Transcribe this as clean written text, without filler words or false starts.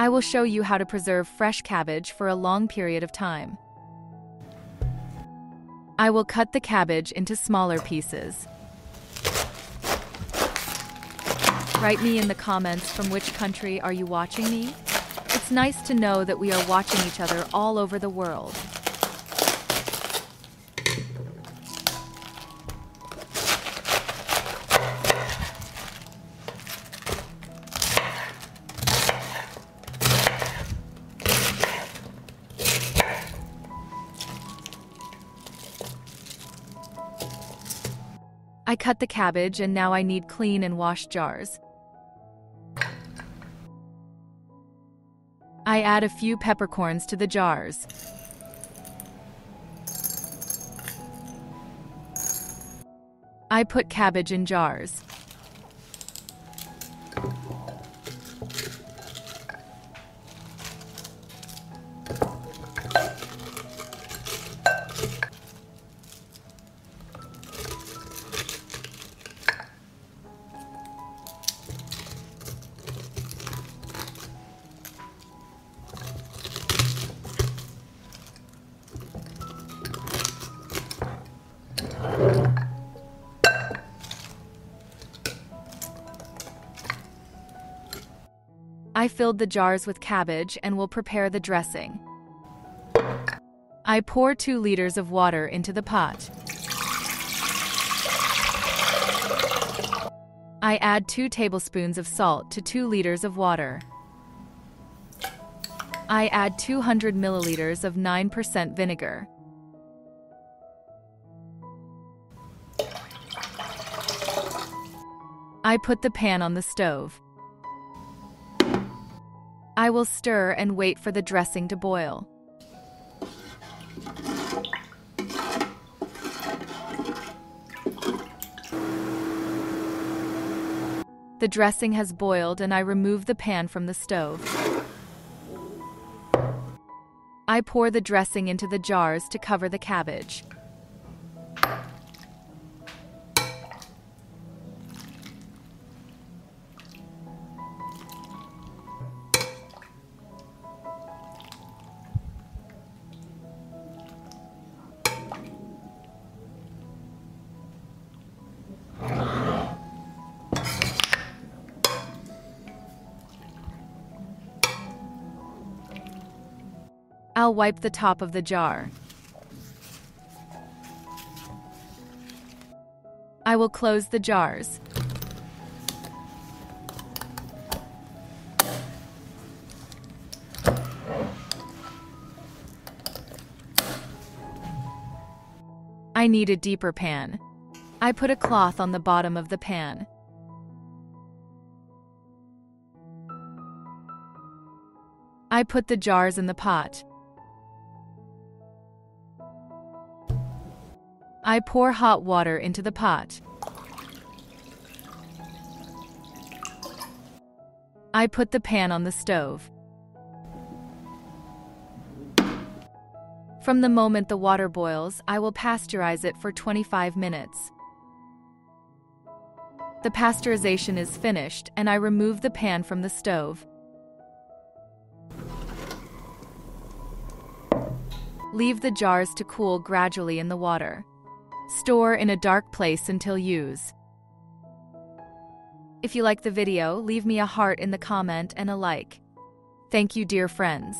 I will show you how to preserve fresh cabbage for a long period of time. I will cut the cabbage into smaller pieces. Write me in the comments from which country are you watching me? It's nice to know that we are watching each other all over the world. I cut the cabbage and now I need clean and washed jars. I add a few peppercorns to the jars. I put cabbage in jars. I filled the jars with cabbage and will prepare the dressing. I pour 2 liters of water into the pot. I add 2 tablespoons of salt to 2 liters of water. I add 200 milliliters of 9% vinegar. I put the pan on the stove. I will stir and wait for the dressing to boil. The dressing has boiled and I remove the pan from the stove. I pour the dressing into the jars to cover the cabbage. I'll wipe the top of the jar. I will close the jars. I need a deeper pan. I put a cloth on the bottom of the pan. I put the jars in the pot. I pour hot water into the pot. I put the pan on the stove. From the moment the water boils, I will pasteurize it for 25 minutes. The pasteurization is finished, and I remove the pan from the stove. Leave the jars to cool gradually in the water. Store in a dark place until use. If you like the video, leave me a heart in the comment and a like. Thank you, dear friends.